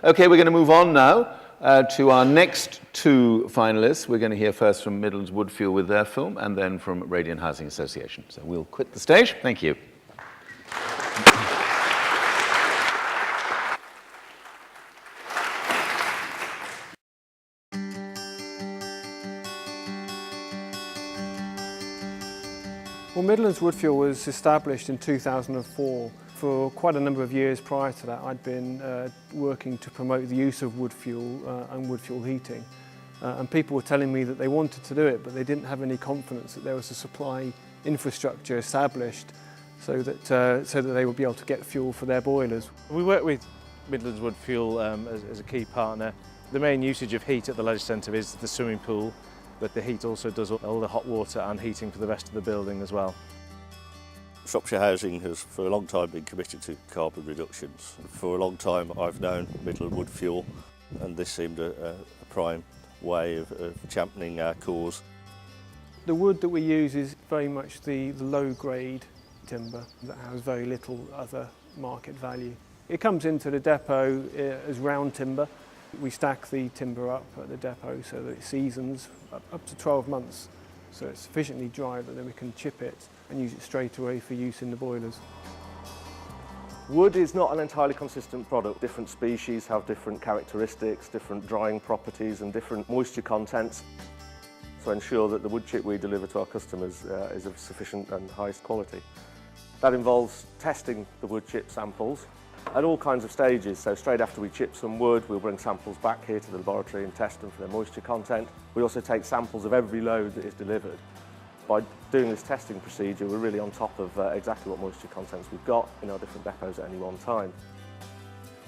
Okay, we're going to move on now to our next two finalists. We're going to hear first from Midlands Wood Fuel with their film, and then from Radiant Housing Association. So we'll quit the stage. Thank you. Well, Midlands Wood Fuel was established in 2004. For quite a number of years prior to that, I'd been working to promote the use of wood fuel and wood fuel heating. And people were telling me that they wanted to do it, but they didn't have any confidence that there was a supply infrastructure established so that they would be able to get fuel for their boilers. We work with Midlands Wood Fuel as a key partner. The main usage of heat at the leisure centre is the swimming pool, but the heat also does all the hot water and heating for the rest of the building as well. Shropshire Housing has for a long time been committed to carbon reductions. For a long time I've known Midland Wood Fuel, and this seemed a prime way of championing our cause. The wood that we use is very much the low-grade timber that has very little other market value. It comes into the depot as round timber. We stack the timber up at the depot so that it seasons up to 12 months. So it's sufficiently dry that then we can chip it and use it straight away for use in the boilers. Wood is not an entirely consistent product. Different species have different characteristics, different drying properties and different moisture contents. So ensure that the wood chip we deliver to our customers is of sufficient and highest quality. That involves testing the wood chip samples at all kinds of stages. So straight after we chip some wood, we'll bring samples back here to the laboratory and test them for their moisture content. We also take samples of every load that is delivered. By doing this testing procedure, we're really on top of exactly what moisture contents we've got in our different depots at any one time.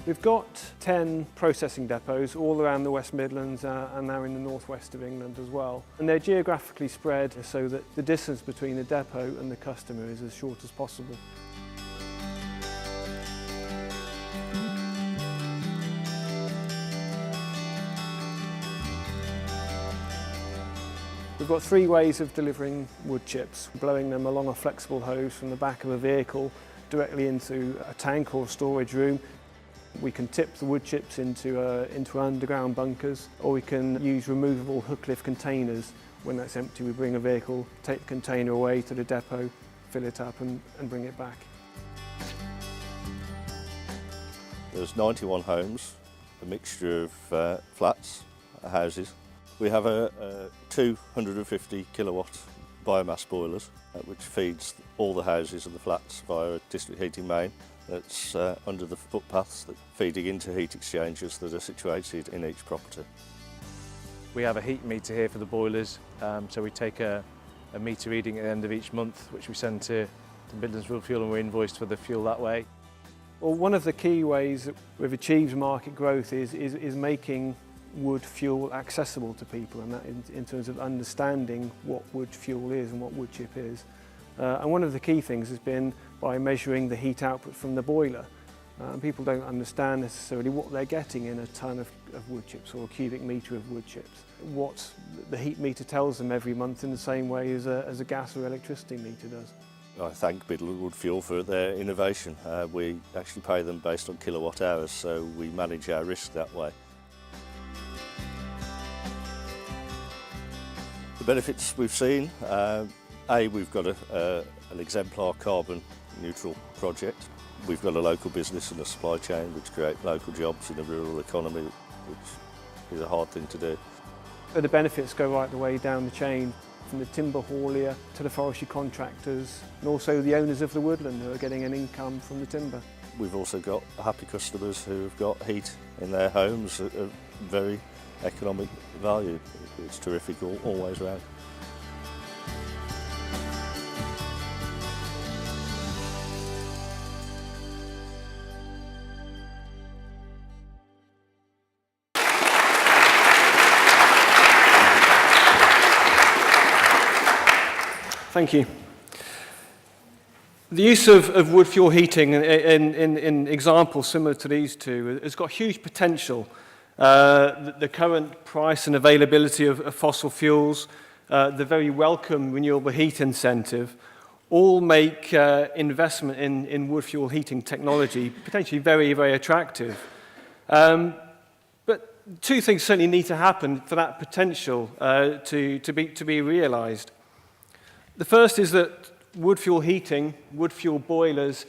We've got 10 processing depots all around the West Midlands and now in the northwest of England as well. And they're geographically spread so that the distance between the depot and the customer is as short as possible. We've got three ways of delivering wood chips: blowing them along a flexible hose from the back of a vehicle directly into a tank or storage room. We can tip the wood chips into underground bunkers, or we can use removable hook lift containers. When that's empty, we bring a vehicle, take the container away to the depot, fill it up and bring it back. There's 91 homes, a mixture of flats, houses. We have a 250 kilowatt biomass boilers which feeds all the houses and the flats via a district heating main that's under the footpaths that feeding into heat exchangers that are situated in each property. We have a heat meter here for the boilers, so we take a meter reading at the end of each month, which we send to Midlands Wood Fuel, and we're invoiced for the fuel that way. Well, one of the key ways that we've achieved market growth is making wood fuel accessible to people, and that in terms of understanding what wood fuel is and what wood chip is. And one of the key things has been by measuring the heat output from the boiler. People don't understand necessarily what they're getting in a tonne of wood chips or a cubic metre of wood chips. What the heat meter tells them every month in the same way as a gas or electricity meter does. I thank Midland Wood Fuel for their innovation. We actually pay them based on kilowatt hours, so we manage our risk that way. The benefits we've seen, we've got an exemplar carbon neutral project. We've got a local business and a supply chain which create local jobs in a rural economy, which is a hard thing to do. But the benefits go right the way down the chain, from the timber haulier to the forestry contractors, and also the owners of the woodland who are getting an income from the timber. We've also got happy customers who have got heat in their homes at a very economic value. It's terrific all ways round. Thank you. The use of wood fuel heating in examples similar to these two has got huge potential. The current price and availability of fossil fuels, the very welcome renewable heat incentive, all make investment in wood fuel heating technology potentially very, very attractive. two things certainly need to happen for that potential to be realised. The first is that wood fuel heating, wood fuel boilers,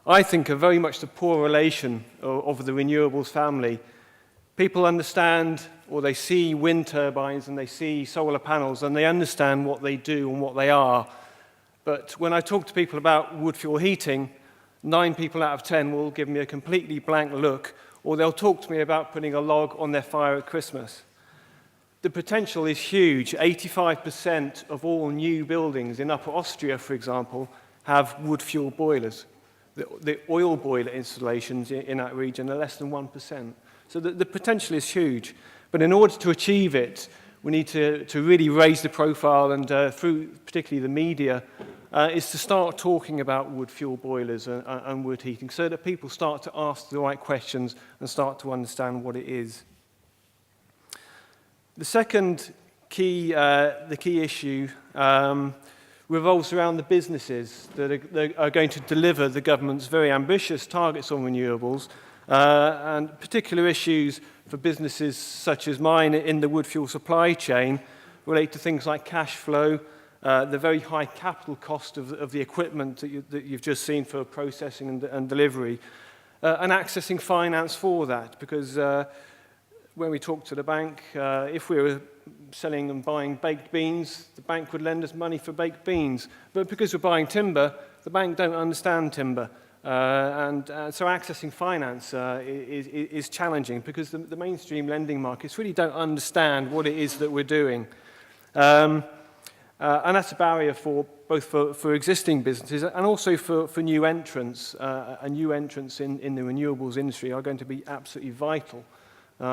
I think are very much the poor relation of the renewables family. People understand, or they see wind turbines and they see solar panels and they understand what they do and what they are. But when I talk to people about wood fuel heating, 9 people out of 10 will give me a completely blank look, or they'll talk to me about putting a log on their fire at Christmas. The potential is huge. 85% of all new buildings in Upper Austria, for example, have wood fuel boilers. The oil boiler installations in that region are less than 1%. So the potential is huge. But in order to achieve it, we need to really raise the profile, and through particularly the media, is to start talking about wood fuel boilers and wood heating so that people start to ask the right questions and start to understand what it is. The second key issue revolves around the businesses that are going to deliver the government's very ambitious targets on renewables, and particular issues for businesses such as mine in the wood fuel supply chain relate to things like cash flow, the very high capital cost of the equipment that you've just seen for processing and delivery, and accessing finance for that. Because when we talk to the bank, if we were selling and buying baked beans, the bank would lend us money for baked beans. But because we're buying timber, the bank don't understand timber. And so accessing finance is challenging because the mainstream lending markets really don't understand what it is that we're doing. And that's a barrier for both for existing businesses and also for new entrants. And new entrants in the renewables industry are going to be absolutely vital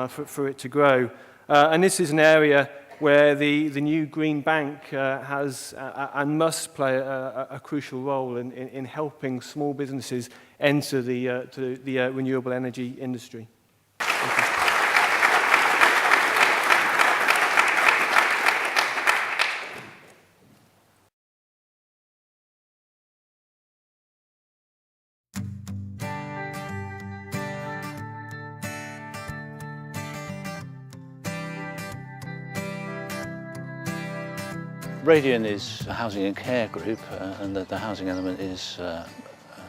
for it to grow. And this is an area where the new Green Bank has and must play a crucial role in helping small businesses enter the renewable energy industry. Radian is a housing and care group, and the housing element is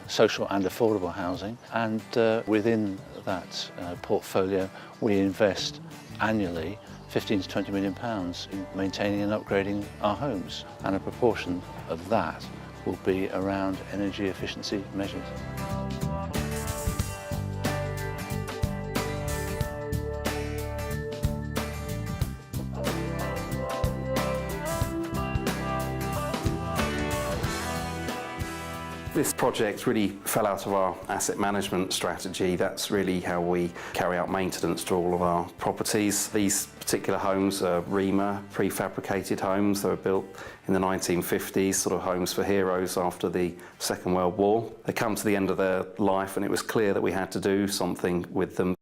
social and affordable housing. And within that portfolio, we invest annually £15 to £20 million in maintaining and upgrading our homes. And a proportion of that will be around energy efficiency measures. This project really fell out of our asset management strategy. That's really how we carry out maintenance to all of our properties. These particular homes are REMA, prefabricated homes. They were built in the 1950s, sort of homes for heroes after the Second World War. They come to the end of their life and it was clear that we had to do something with them.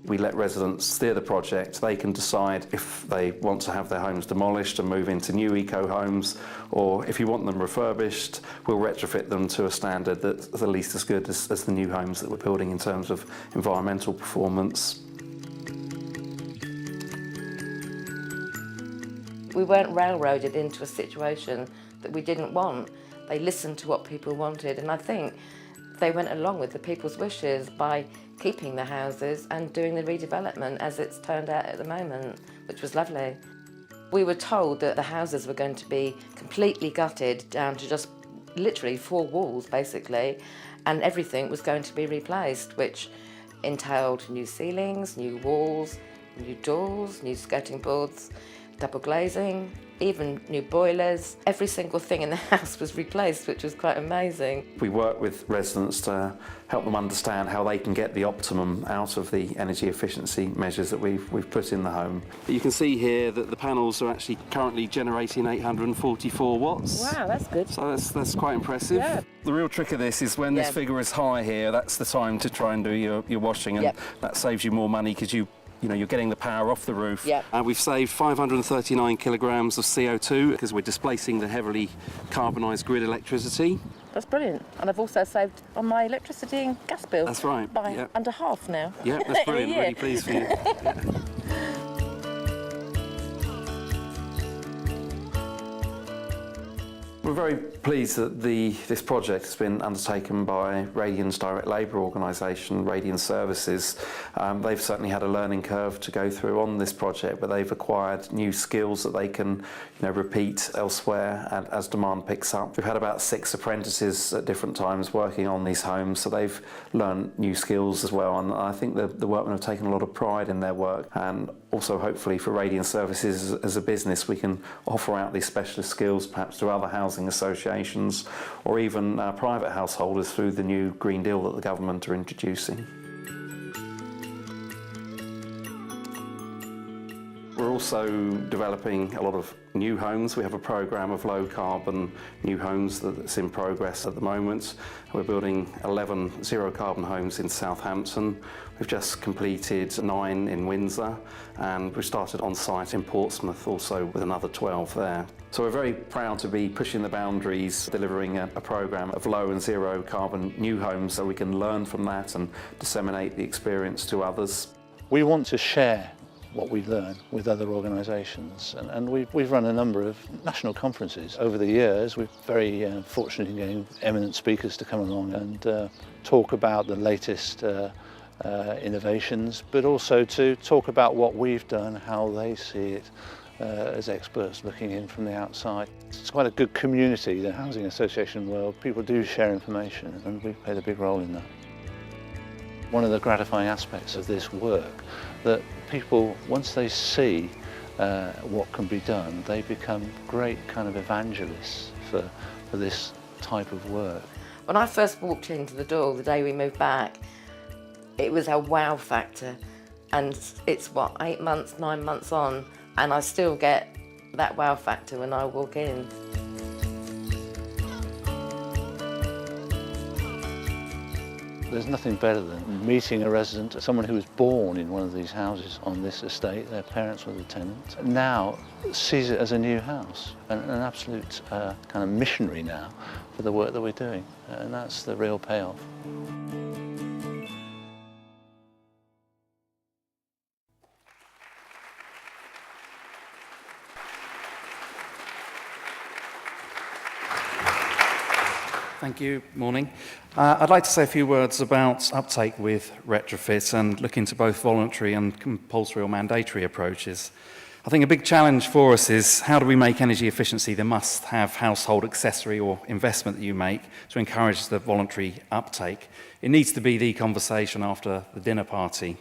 We let residents steer the project. They can decide if they want to have their homes demolished and move into new eco homes, or if you want them refurbished, we'll retrofit them to a standard that's at least as good as the new homes that we're building in terms of environmental performance. We weren't railroaded into a situation that we didn't want. They listened to what people wanted, and I think they went along with the people's wishes by keeping the houses and doing the redevelopment as it's turned out at the moment, which was lovely. We were told that the houses were going to be completely gutted down to just literally 4 walls basically, and everything was going to be replaced, which entailed new ceilings, new walls, new doors, new skirting boards, double glazing, even new boilers. Every single thing in the house was replaced, which was quite amazing. We work with residents to help them understand how they can get the optimum out of the energy efficiency measures that we've put in the home. You can see here that the panels are actually currently generating 844 watts. Wow, that's good. So that's quite impressive. Yeah. The real trick of this is when this figure is high here, that's the time to try and do your washing, and that saves you more money because you're getting the power off the roof. Yep. We've saved 539 kilograms of CO2 because we're displacing the heavily carbonised grid electricity. That's brilliant. And I've also saved on my electricity and gas bill. That's right. By under half now. Yeah, that's brilliant. Really pleased for you. Yeah. We're very pleased that this project has been undertaken by Radian's direct labour organisation, Radian Services. They've certainly had a learning curve to go through on this project, but they've acquired new skills that they can repeat elsewhere and as demand picks up. We've had about 6 apprentices at different times working on these homes, so they've learned new skills as well, and I think the workmen have taken a lot of pride in their work, and also hopefully for Radian Services as a business we can offer out these specialist skills perhaps to other housing associations or even private householders through the new Green Deal that the government are introducing. We're also developing a lot of new homes. We have a programme of low carbon new homes that's in progress at the moment. We're building 11 zero carbon homes in Southampton. We've just completed 9 in Windsor, and we started on site in Portsmouth also with another 12 there. So we're very proud to be pushing the boundaries, delivering a programme of low and zero carbon new homes so we can learn from that and disseminate the experience to others. We want to share what we learn with other organisations, and we've run a number of national conferences over the years. We're very fortunate in getting eminent speakers to come along and talk about the latest innovations, but also to talk about what we've done, how they see it as experts looking in from the outside. It's quite a good community, the housing association world. People do share information, and we've played a big role in that. One of the gratifying aspects of this work, that people, once they see what can be done, they become great kind of evangelists for this type of work. When I first walked into the door the day we moved back, it was a wow factor, and it's what, 8 months, 9 months on, and I still get that wow factor when I walk in. There's nothing better than meeting a resident, someone who was born in one of these houses on this estate. Their parents were the tenants. Now sees it as a new house, an absolute kind of missionary now for the work that we're doing, and that's the real payoff. Thank you. Morning. I'd like to say a few words about uptake with retrofit and look into both voluntary and compulsory or mandatory approaches. I think a big challenge for us is how do we make energy efficiency the must-have household accessory or investment that you make to encourage the voluntary uptake. It needs to be the conversation after the dinner party.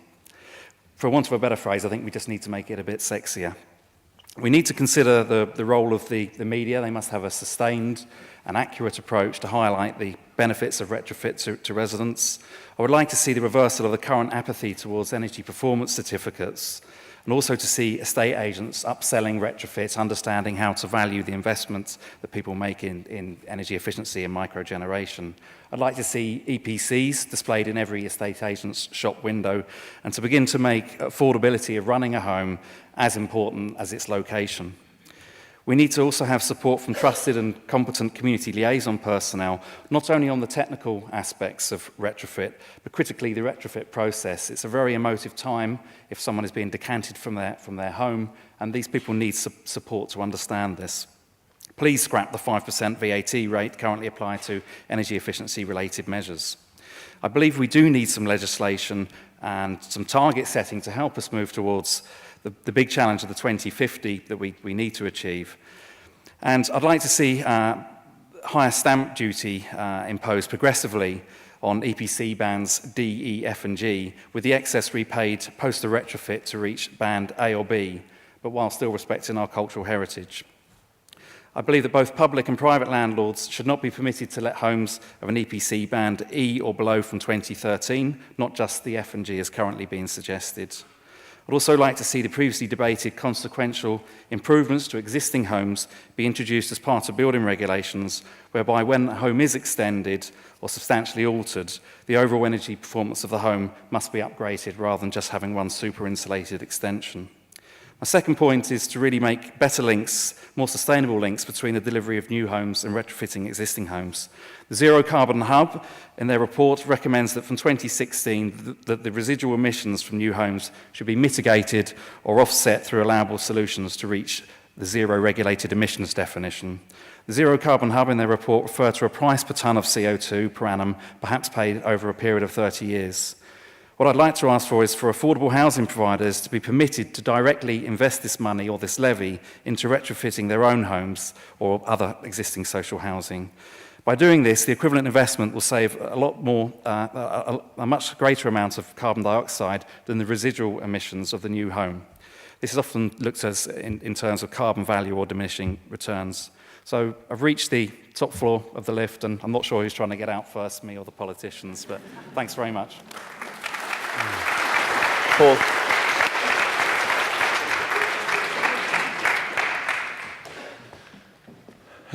For want of a better phrase, I think we just need to make it a bit sexier. We need to consider the role of the media. They must have a sustained and accurate approach to highlight the benefits of retrofit to residents. I would like to see the reversal of the current apathy towards energy performance certificates, and also to see estate agents upselling retrofit, understanding how to value the investments that people make in energy efficiency and microgeneration. I'd like to see EPCs displayed in every estate agent's shop window, and to begin to make affordability of running a home as important as its location. We need to also have support from trusted and competent community liaison personnel, not only on the technical aspects of retrofit, but critically the retrofit process. It's a very emotive time if someone is being decanted from their home, and these people need support to understand this. Please scrap the 5% VAT rate currently applied to energy efficiency related measures. I believe we do need some legislation and some target setting to help us move towards the big challenge of the 2050 that we need to achieve. And I'd like to see higher stamp duty imposed progressively on EPC bands D, E, F and G, with the excess repaid post the retrofit to reach band A or B, but while still respecting our cultural heritage. I believe that both public and private landlords should not be permitted to let homes of an EPC band E or below from 2013, not just the F and G as currently being suggested. I'd also like to see the previously debated consequential improvements to existing homes be introduced as part of building regulations, whereby when a home is extended or substantially altered, the overall energy performance of the home must be upgraded rather than just having one super insulated extension. My second point is to really make better links, more sustainable links between the delivery of new homes and retrofitting existing homes. The Zero Carbon Hub, in their report, recommends that from 2016, the residual emissions from new homes should be mitigated or offset through allowable solutions to reach the zero regulated emissions definition. The Zero Carbon Hub in their report referred to a price per tonne of CO2 per annum, perhaps paid over a period of 30 years. What I'd like to ask for is for affordable housing providers to be permitted to directly invest this money or this levy into retrofitting their own homes or other existing social housing. By doing this, the equivalent investment will save a lot more, a much greater amount of carbon dioxide than the residual emissions of the new home. This is often looked at in terms of carbon value or diminishing returns. So I've reached the top floor of the lift, and I'm not sure who's trying to get out first, me or the politicians, but thanks very much. Paul.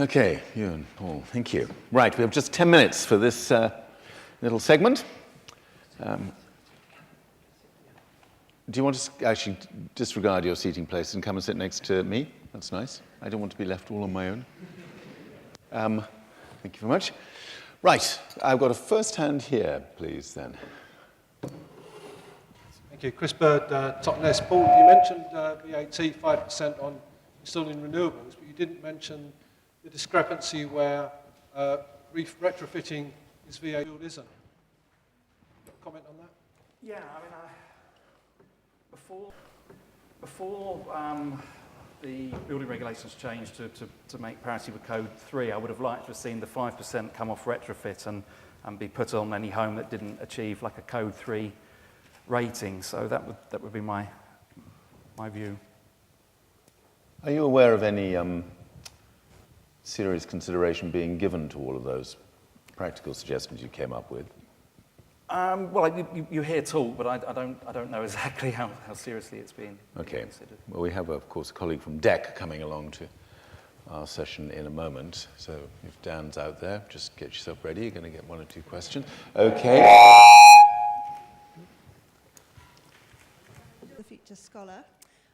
Okay, you and Paul, thank you. Right, we have just 10 minutes for this little segment. Do you want to actually disregard your seating place and come and sit next to me? That's nice. I don't want to be left all on my own. Thank you very much. Right, I've got a first hand here, please, then. Thank you. Chris Bird, Totnes. Paul, you mentioned VAT 5% on installing renewables, but you didn't mention the discrepancy where retrofitting is VAT or isn't. Comment on that? Yeah, I mean, before the building regulations changed to make parity with Code 3, I would have liked to have seen the 5% come off retrofit and be put on any home that didn't achieve like a Code 3 rating. So that would be my view. Are you aware of any serious consideration being given to all of those practical suggestions you came up with? Well, you hear talk, but I don't know exactly how seriously it's being considered. Well, we have, of course, a colleague from DEC coming along to our session in a moment. So if Dan's out there, just get yourself ready. You're going to get one or two questions. Okay. The future scholar.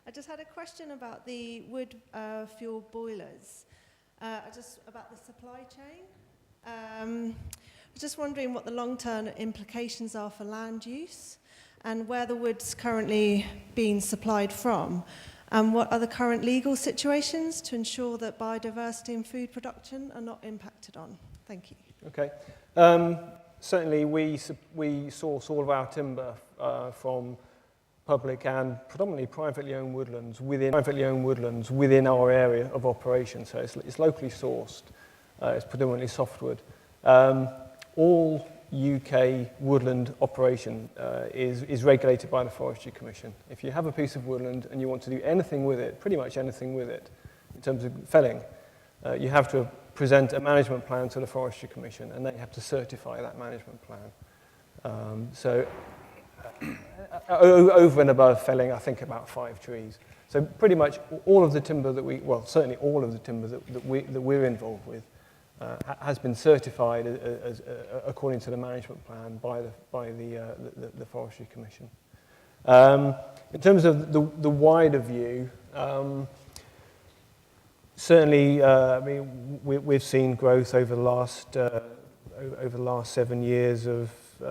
I just had a question about the wood fuel boilers, just about the supply chain. I was just wondering what the long-term implications are for land use and where the wood's currently being supplied from, and what are the current legal situations to ensure that biodiversity and food production are not impacted on. Thank you. Okay. Certainly we source all of our timber from public and predominantly privately owned woodlands within our area of operation. So it's locally sourced. It's predominantly softwood. All UK woodland operation is regulated by the Forestry Commission. If you have a piece of woodland and you want to do anything with it, pretty much anything with it, in terms of felling, you have to present a management plan to the Forestry Commission, and they have to certify that management plan. Over and above felling, I think about 5 trees. So pretty much all of the timber that certainly all of the timber that we're involved with has been certified as according to the management plan by the Forestry Commission. In terms of the wider view, certainly, I mean, we've seen growth over the last 7 years of.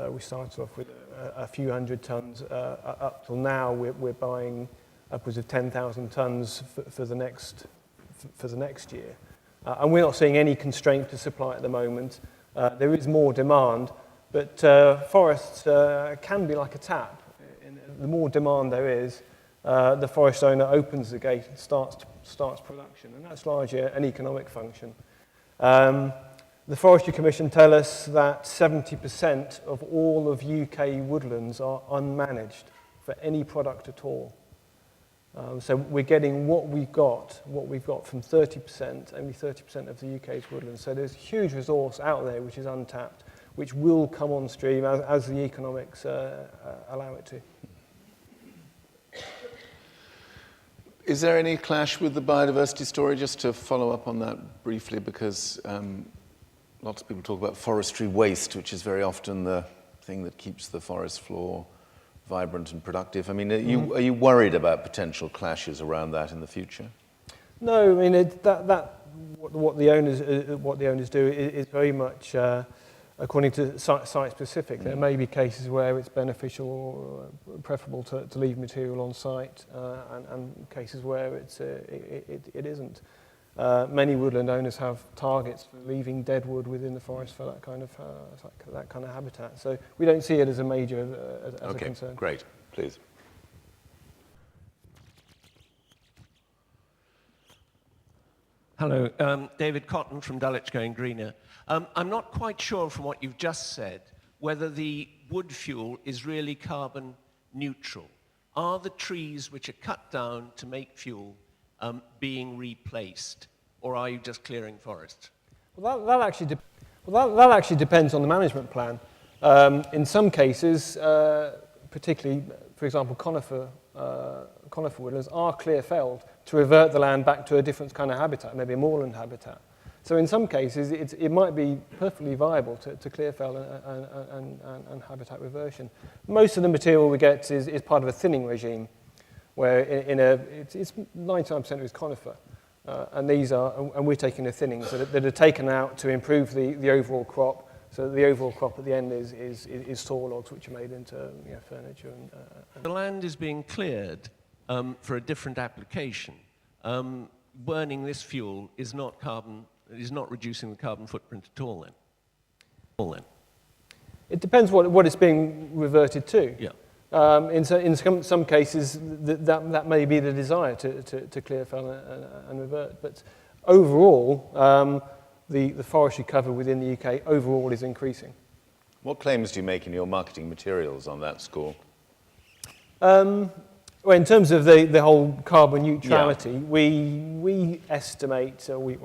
We started off with a few hundred tons. Up till now, we're buying upwards of 10,000 tons for the next year. And we're not seeing any constraint to supply at the moment. There is more demand, but forests can be like a tap. The more demand there is, the forest owner opens the gate and starts production, and that's largely an economic function. The Forestry Commission tell us that 70% of all of UK woodlands are unmanaged for any product at all. So we're getting what we've got from 30%, only 30% of the UK's woodlands. So there's huge resource out there which is untapped, which will come on stream as the economics allow it to. Is there any clash with the biodiversity story? Just to follow up on that briefly, because lots of people talk about forestry waste, which is very often the thing that keeps the forest floor vibrant and productive. I mean, are you worried about potential clashes around that in the future? No, I mean what the owners do is very much according to site specific. There may be cases where it's beneficial or preferable to leave material on site, and cases where it isn't. Many woodland owners have targets for leaving dead wood within the forest for that kind of habitat. So we don't see it as a major as a concern. Great. Please. Hello, David Cotton from Dulwich Going Greener. I'm not quite sure from what you've just said whether the wood fuel is really carbon neutral. Are the trees which are cut down to make fuel being replaced, or are you just clearing forests? Well, that actually depends on the management plan. In some cases, particularly, for example, conifer woodlands are clear felled to revert the land back to a different kind of habitat, maybe a moorland habitat. So in some cases, it might be perfectly viable to clear fell and habitat reversion. Most of the material we get is part of a thinning regime, where it's 99% of it's conifer. And we're taking the thinnings that are taken out to improve the overall crop. So the overall crop at the end is saw logs, which are made into furniture. The land is being cleared for a different application. Burning this fuel is not reducing the carbon footprint at all then. It depends what it's being reverted to. Yeah. In some cases, that may be the desire to clear fell and revert. But overall, the forestry cover within the UK overall is increasing. What claims do you make in your marketing materials on that score? Well, in terms of the whole carbon neutrality, we estimate, we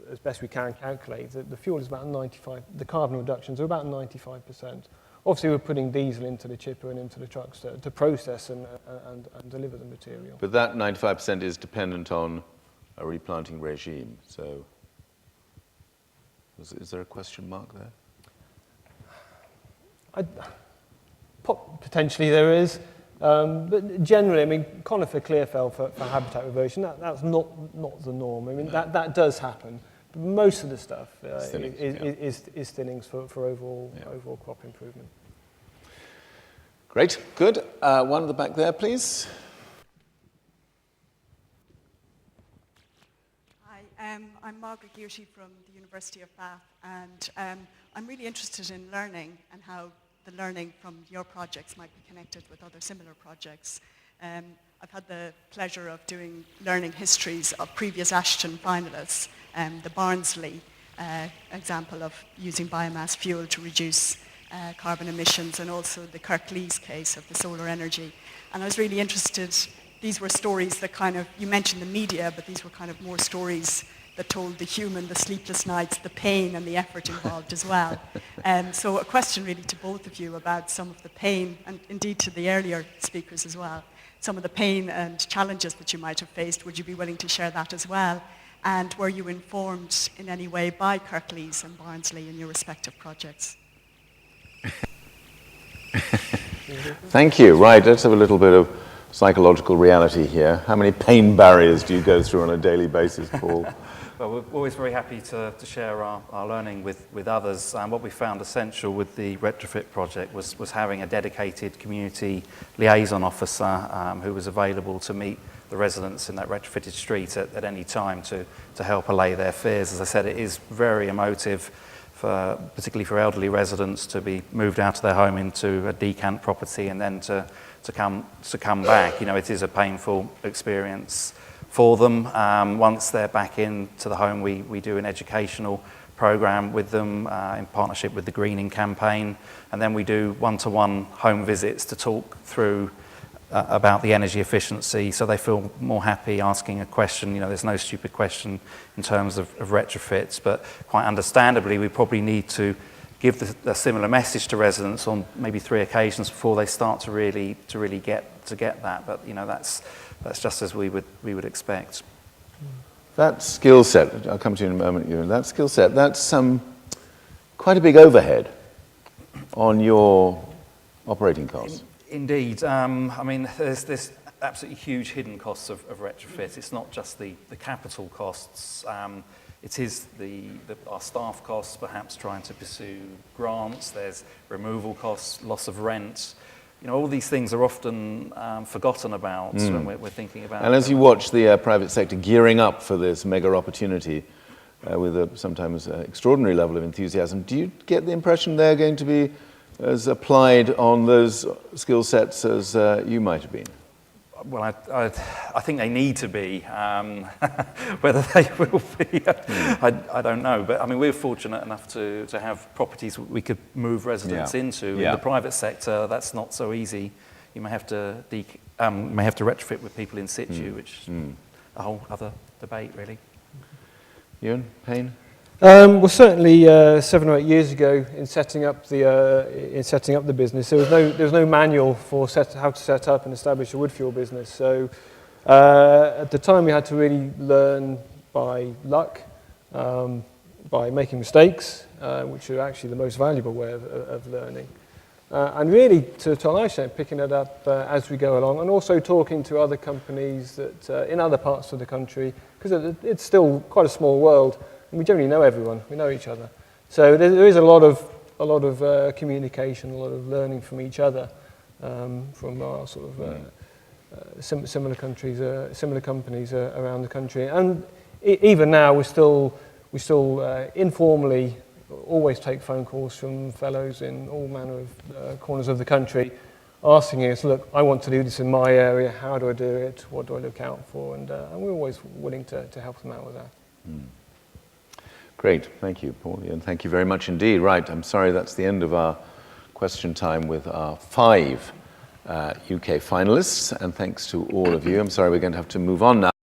as best we can calculate, that the fuel is about 95%, the carbon reductions are about 95%. Obviously, we're putting diesel into the chipper and into the trucks to process and deliver the material. But that 95% is dependent on a replanting regime. So is there a question mark there? Potentially there is. But generally, I mean, conifer clear fell for habitat reversion, that's not the norm. I mean, that does happen. But most of the stuff is thinnings for overall crop improvement. Great, good. One at the back there, please. Hi, I'm Margaret Gearty from the University of Bath, and I'm really interested in learning and how the learning from your projects might be connected with other similar projects. I've had the pleasure of doing learning histories of previous Ashden finalists, the Barnsley example of using biomass fuel to reduce carbon emissions, and also the Kirklees case of the solar energy. And I was really interested, these were stories that kind of, you mentioned the media, but these were kind of more stories that told the human, the sleepless nights, the pain and the effort involved as well. So a question really to both of you about some of the pain, and indeed to the earlier speakers as well, some of the pain and challenges that you might have faced. Would you be willing to share that as well? And were you informed in any way by Kirklees and Barnsley in your respective projects? Thank you. Right, let's have a little bit of psychological reality here. How many pain barriers do you go through on a daily basis, Paul? Well, we're always very happy to share our learning with others. And what we found essential with the retrofit project was having a dedicated community liaison officer who was available to meet the residents in that retrofitted street at any time to help allay their fears. As I said, it is very emotive, particularly for elderly residents, to be moved out of their home into a decant property and then to come back. You know, it is a painful experience for them. Once they're back into the home, we do an educational program with them in partnership with the Greening campaign, and then we do one-to-one home visits to talk through about the energy efficiency, so they feel more happy asking a question. You know, there's no stupid question in terms of retrofits, but quite understandably, we probably need to give a similar message to residents on maybe 3 occasions before they start to really get that. But you know, that's just as we would expect. That skill set, I'll come to you in a moment, Ewan, that skill set, that's quite a big overhead on your operating costs. Indeed. I mean, there's absolutely huge hidden costs of retrofit. It's not just the capital costs. It is our staff costs, perhaps trying to pursue grants. There's removal costs, loss of rent. you know, all these things are often forgotten about when we're thinking about. And as you watch the private sector gearing up for this mega opportunity with a sometimes extraordinary level of enthusiasm, do you get the impression they're going to be as applied on those skill sets as you might have been? Well, I think they need to be. Whether they will be, I don't know. But I mean, we're fortunate enough to have properties we could move residents into. In the private sector, that's not so easy. You may have to retrofit with people in situ, which is a whole other debate, really. Ewan, Payne? Well, certainly 7 or 8 years ago, in setting up the business, there was no manual for how to set up and establish a wood fuel business. So at the time, we had to really learn by luck, by making mistakes, which are actually the most valuable way of learning, and really to a large extent picking it up as we go along, and also talking to other companies that in other parts of the country, because it's still quite a small world. We generally know everyone. We know each other. So there is a lot of communication, a lot of learning from each other, from our sort of similar countries, similar companies around the country. And even now, we still informally always take phone calls from fellows in all manner of corners of the country, asking us, look, I want to do this in my area. How do I do it? What do I look out for? And we're always willing to help them out with that. Great, thank you, Paul, and thank you very much indeed. Right, I'm sorry that's the end of our question time with our 5 UK finalists, and thanks to all of you. I'm sorry we're going to have to move on now.